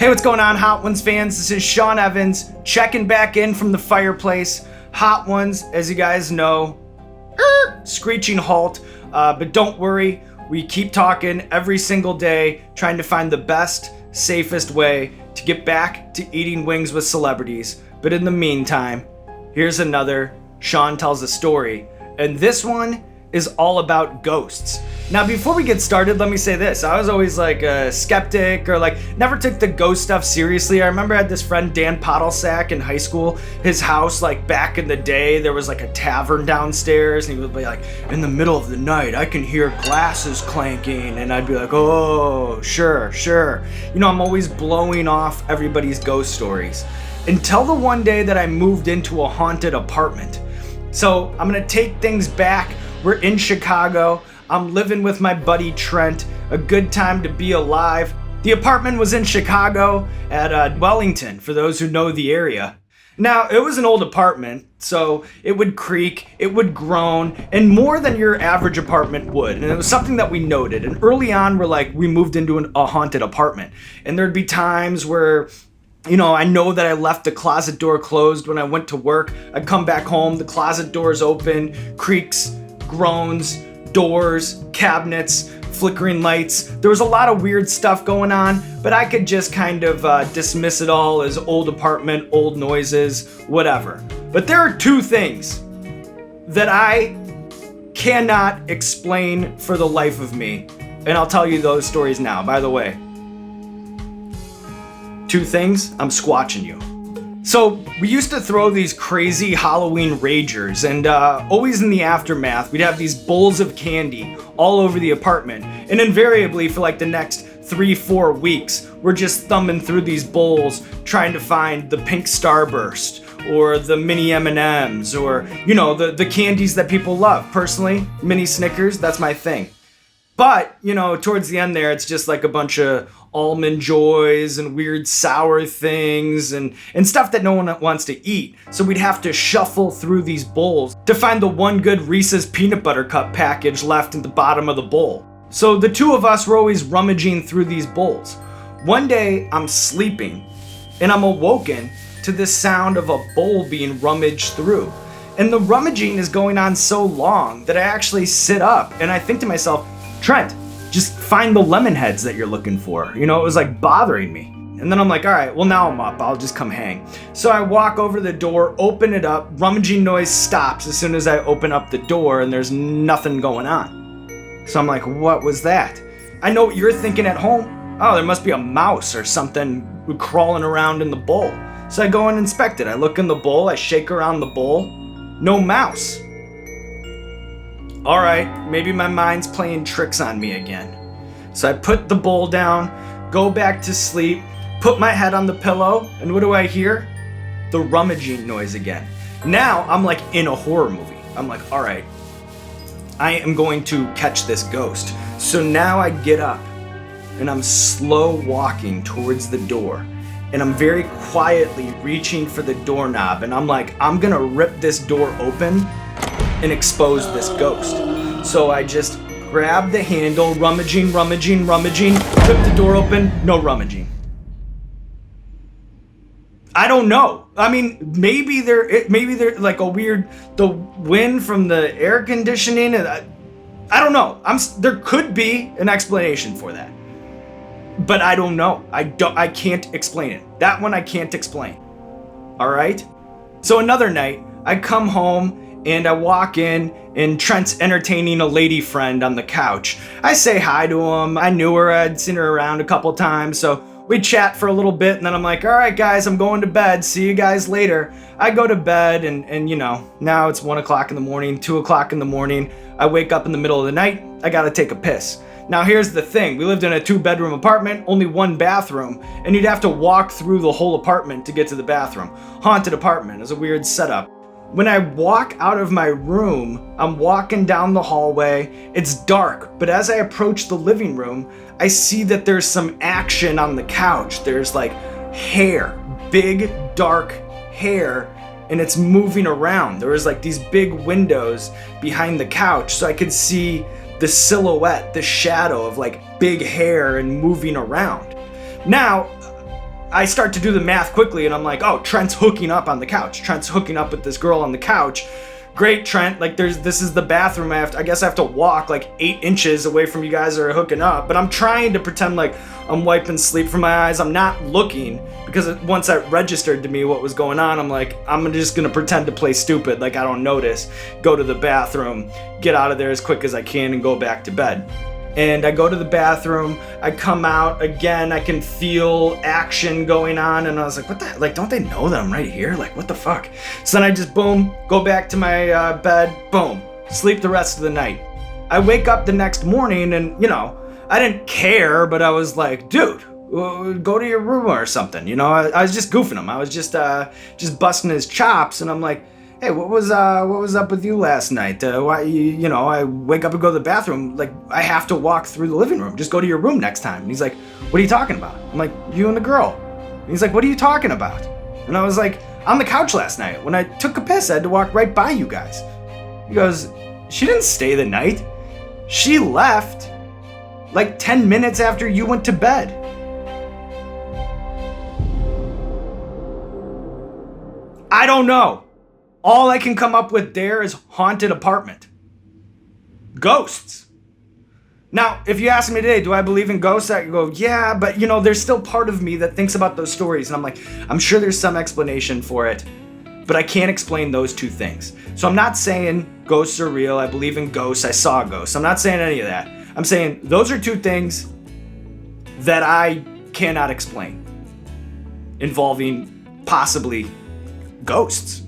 Hey, what's going on, Hot Ones fans? This is Sean Evans, checking back in from the fireplace. Hot Ones, as you guys know, screeching halt, but don't worry, we keep talking every single day, trying to find the best, safest way to get back to eating wings with celebrities. But in the meantime, here's another Sean Tells a Story, and this one is all about ghosts. Now, before we get started, let me say this. I was always like a skeptic or never took the ghost stuff seriously. I remember I had this friend, Dan Pottlesack, in high school. His house, back in the day, there was a tavern downstairs, and he would be like, in the middle of the night, I can hear glasses clanking, and I'd be like, oh, sure. You know, I'm always blowing off everybody's ghost stories. Until the one day that I moved into a haunted apartment. So I'm gonna take things back. We're in Chicago. I'm living with my buddy Trent. A good time to be alive. The apartment was in Chicago at Wellington, for those who know the area. Now, it was an old apartment, so it would creak, it would groan, and more than your average apartment would. And it was something that we noted. And early on, we moved into a haunted apartment. And there'd be times where, you know, I know that I left the closet door closed when I went to work. I'd come back home, the closet door's open, creaks, groans, doors, cabinets, flickering lights. There was a lot of weird stuff going on, but I could just kind of dismiss it all as old apartment, old noises, whatever. But there are two things that I cannot explain for the life of me, and I'll tell you those stories now. By the way, two things, I'm squatching you. So we used to throw these crazy Halloween ragers, and always in the aftermath, we'd have these bowls of candy all over the apartment. And invariably for the next 3-4 weeks, we're just thumbing through these bowls trying to find the pink starburst or the mini M&Ms or, you know, the candies that people love. Personally, mini Snickers, that's my thing. But, you know, towards the end there, it's just a bunch of almond joys and weird sour things and stuff that no one wants to eat. So we'd have to shuffle through these bowls to find the one good Reese's peanut butter cup package left at the bottom of the bowl. So the two of us were always rummaging through these bowls. One day I'm sleeping and I'm awoken to this sound of a bowl being rummaged through. And the rummaging is going on so long that I actually sit up and I think to myself, Trent, just find the lemon heads that you're looking for. You know, it was bothering me. And then I'm like, all right, well now I'm up, I'll just come hang. So I walk over the door, open it up, rummaging noise stops as soon as I open up the door and there's nothing going on. So I'm like, what was that? I know what you're thinking at home. Oh, there must be a mouse or something crawling around in the bowl. So I go and inspect it. I look in the bowl, I shake around the bowl, no mouse. All right, maybe my mind's playing tricks on me again. So I put the bowl down, go back to sleep, put my head on the pillow, and what do I hear? The rummaging noise again. Now I'm in a horror movie. I'm like, all right, I am going to catch this ghost. So now I get up and I'm slow walking towards the door. And I'm very quietly reaching for the doorknob. And I'm like, I'm gonna rip this door open and expose this ghost. So I just grab the handle, rummaging, rip the door open, no rummaging. I don't know. I mean, maybe they're a weird, the wind from the air conditioning. I don't know. There could be an explanation for that, but I don't know. I can't explain it. That one I can't explain. All right. So another night, I come home and I walk in and Trent's entertaining a lady friend on the couch. I say hi to him. I knew her. I'd seen her around a couple times. So we chat for a little bit and then I'm like, all right, guys, I'm going to bed. See you guys later. I go to bed and you know, now it's 1 o'clock in the morning, 2 o'clock in the morning. I wake up in the middle of the night. I got to take a piss. Now here's the thing. We lived in a 2-bedroom apartment, only 1 bathroom, and you'd have to walk through the whole apartment to get to the bathroom. Haunted apartment is a weird setup. When I walk out of my room, I'm walking down the hallway. It's dark, but as I approach the living room, I see that there's some action on the couch. There's hair, big dark hair, and it's moving around. There was these big windows behind the couch, so I could see the silhouette, the shadow of big hair and moving around. Now, I start to do the math quickly, and I'm like, oh, Trent's hooking up on the couch. Trent's hooking up with this girl on the couch. Great, Trent. Like, this is the bathroom. I guess I have to walk like 8 inches away from you guys that are hooking up. But I'm trying to pretend like I'm wiping sleep from my eyes. I'm not looking, because once that registered to me what was going on, I'm like, I'm just gonna pretend to play stupid, like I don't notice. Go to the bathroom, get out of there as quick as I can, and go back to bed. And I go to the bathroom, I come out, again, I can feel action going on, and I was like, what the, like, don't they know that I'm right here? Like, what the fuck? So then I just, boom, go back to my bed, boom, sleep the rest of the night. I wake up the next morning, and, you know, I didn't care, but I was like, dude, go to your room or something, you know? I was just goofing him. I was just busting his chops, and I'm like, hey, what was up with you last night? Why, you know, I wake up and go to the bathroom, like, I have to walk through the living room. Just go to your room next time. And he's like, what are you talking about? I'm like, you and the girl. And he's like, what are you talking about? And I was like, on the couch last night. When I took a piss, I had to walk right by you guys. He goes, she didn't stay the night. She left like 10 minutes after you went to bed. I don't know. All I can come up with there is haunted apartment. Ghosts. Now, if you ask me today, do I believe in ghosts? I go, yeah, but you know, there's still part of me that thinks about those stories, and I'm like, I'm sure there's some explanation for it, but I can't explain those two things. So I'm not saying ghosts are real, I believe in ghosts, I saw ghosts. I'm not saying any of that. I'm saying those are two things that I cannot explain, involving possibly ghosts.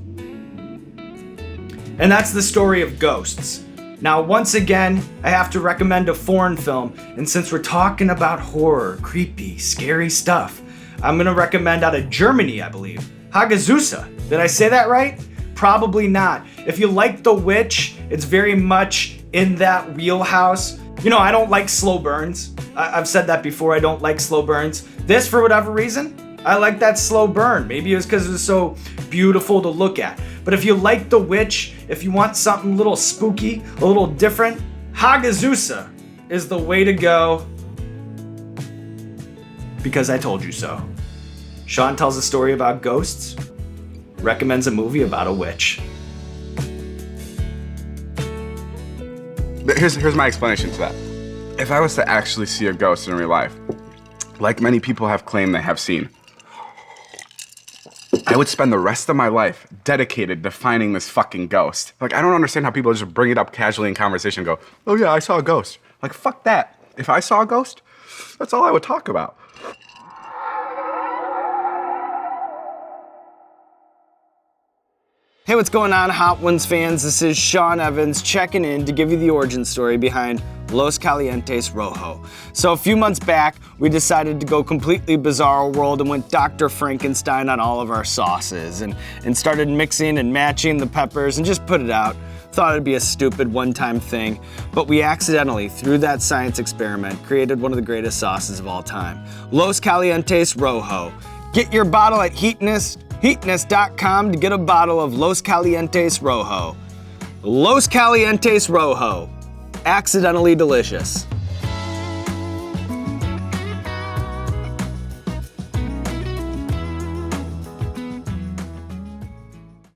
And that's the story of ghosts. Now, once again, I have to recommend a foreign film, and since we're talking about horror, creepy, scary stuff, I'm gonna recommend out of Germany, I believe, Hagazusa. Did I say that right? Probably not. If you like The Witch, it's very much in that wheelhouse. You know, I don't like slow burns. I've said that before, I don't like slow burns. This, for whatever reason, I like that slow burn. Maybe it's because it was so beautiful to look at. But if you like The Witch, if you want something a little spooky, a little different, Hagazusa is the way to go, because I told you so. Sean tells a story about ghosts, recommends a movie about a witch. Here's my explanation to that. If I was to actually see a ghost in real life, like many people have claimed they have seen, I would spend the rest of my life dedicated to finding this fucking ghost. Like, I don't understand how people just bring it up casually in conversation and go, oh yeah, I saw a ghost. Like, fuck that. If I saw a ghost, that's all I would talk about. Hey, what's going on, Hot Ones fans? This is Sean Evans checking in to give you the origin story behind Los Calientes Rojo. So a few months back, we decided to go completely bizarro world and went Dr. Frankenstein on all of our sauces and started mixing and matching the peppers and just put it out. Thought it'd be a stupid one-time thing, but we accidentally, through that science experiment, created one of the greatest sauces of all time, Los Calientes Rojo. Get your bottle at heatness.com to get a bottle of Los Calientes Rojo. Los Calientes Rojo. Accidentally delicious.